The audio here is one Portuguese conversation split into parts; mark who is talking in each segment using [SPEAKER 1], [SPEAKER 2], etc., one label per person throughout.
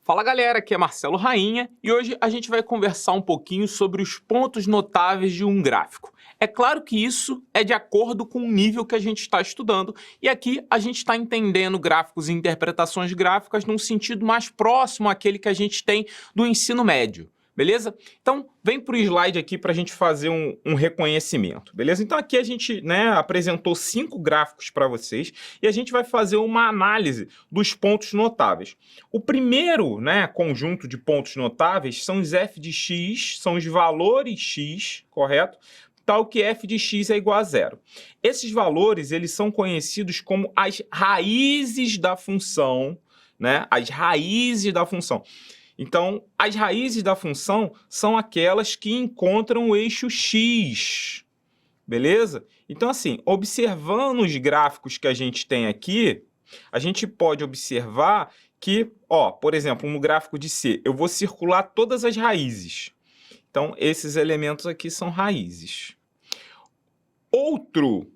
[SPEAKER 1] Fala galera, aqui é Marcelo Rainha e hoje a gente vai conversar um pouquinho sobre os pontos notáveis de um gráfico. É claro que isso é de acordo com o nível que a gente está estudando e aqui a gente está entendendo gráficos e interpretações gráficas num sentido mais próximo àquele que a gente tem do ensino médio. Beleza? Então, vem para o slide aqui para a gente fazer um reconhecimento, beleza? Então, aqui a gente apresentou 5 gráficos para vocês e a gente vai fazer uma análise dos pontos notáveis. O primeiro conjunto de pontos notáveis são os f de x, são os valores x, correto? Tal que f de x é igual a 0. Esses valores, eles são conhecidos como as raízes da função, As raízes da função. Então, as raízes da função são aquelas que encontram o eixo x, beleza? Então, assim, observando os gráficos que a gente tem aqui, a gente pode observar que, por exemplo, no gráfico de C, eu vou circular todas as raízes. Então, esses elementos aqui são raízes. Outro,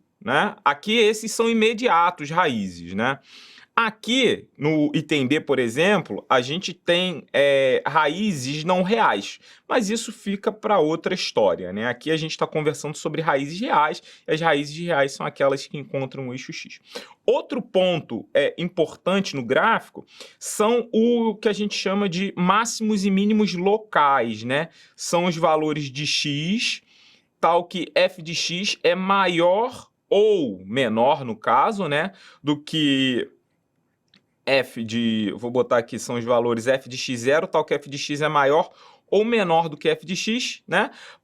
[SPEAKER 1] aqui esses são imediatos raízes, Aqui, no item B, por exemplo, a gente tem raízes não reais, mas isso fica para outra história, Aqui a gente está conversando sobre raízes reais, e as raízes reais são aquelas que encontram o eixo x. Outro ponto importante no gráfico são o que a gente chama de máximos e mínimos locais, São os valores de x, tal que f de x é maior ou menor, no caso, do que vou botar aqui, são os valores f de x0, tal que f de x é maior ou menor do que f de x,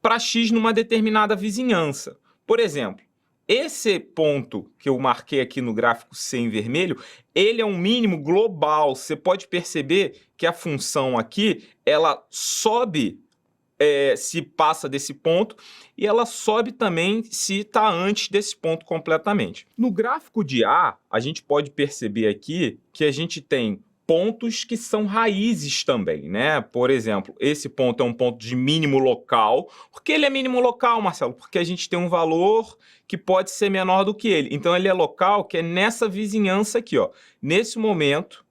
[SPEAKER 1] para x numa determinada vizinhança. Por exemplo, esse ponto que eu marquei aqui no gráfico C em vermelho, ele é um mínimo global. Você pode perceber que a função aqui, ela sobe se passa desse ponto, e ela sobe também se está antes desse ponto completamente. No gráfico de A, a gente pode perceber aqui que a gente tem pontos que são raízes também, Por exemplo, esse ponto é um ponto de mínimo local. Por que ele é mínimo local, Marcelo? Porque a gente tem um valor que pode ser menor do que ele. Então, ele é local, que é nessa vizinhança aqui, Nesse momento,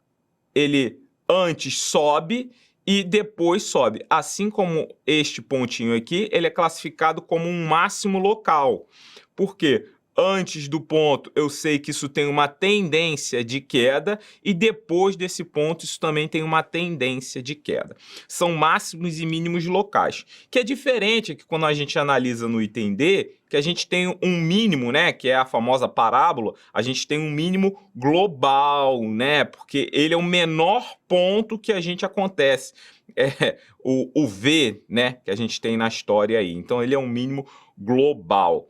[SPEAKER 1] ele antes sobe e depois sobe. Assim como este pontinho aqui, ele é classificado como um máximo local. Por quê? Antes do ponto, eu sei que isso tem uma tendência de queda, e depois desse ponto, isso também tem uma tendência de queda. São máximos e mínimos locais, que é diferente que quando a gente analisa no item D, que a gente tem um mínimo, que é a famosa parábola, a gente tem um mínimo global, porque ele é o menor ponto que a gente acontece. O V, que a gente tem na história aí. Então, ele é um mínimo global.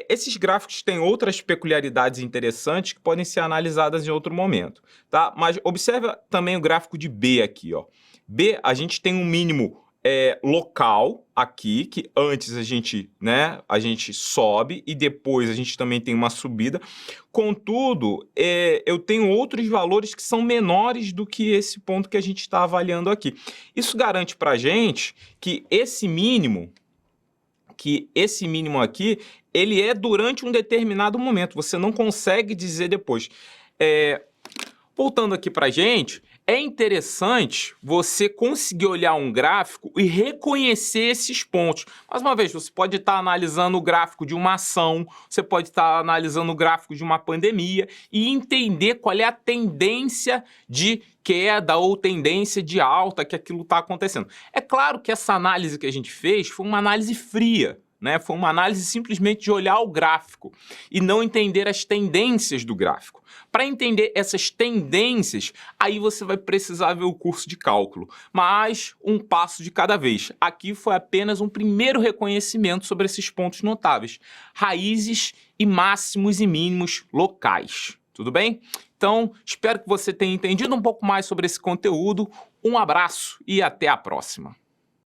[SPEAKER 1] Esses gráficos têm outras peculiaridades interessantes que podem ser analisadas em outro momento, tá? Mas observa também o gráfico de B aqui, B, a gente tem um mínimo local aqui, que antes a gente sobe e depois a gente também tem uma subida. Contudo, eu tenho outros valores que são menores do que esse ponto que a gente está avaliando aqui. Isso garante para a gente que esse mínimo aqui, ele é durante um determinado momento. Você não consegue dizer depois. Voltando aqui para a gente, é interessante você conseguir olhar um gráfico e reconhecer esses pontos. Mais uma vez, você pode estar analisando o gráfico de uma ação, você pode estar analisando o gráfico de uma pandemia e entender qual é a tendência de queda ou tendência de alta que aquilo está acontecendo. É claro que essa análise que a gente fez foi uma análise fria, Foi uma análise simplesmente de olhar o gráfico e não entender as tendências do gráfico. Para entender essas tendências, aí você vai precisar ver o curso de cálculo, mas um passo de cada vez. Aqui foi apenas um primeiro reconhecimento sobre esses pontos notáveis, raízes e máximos e mínimos locais. Tudo bem? Então, espero que você tenha entendido um pouco mais sobre esse conteúdo. Um abraço e até a próxima.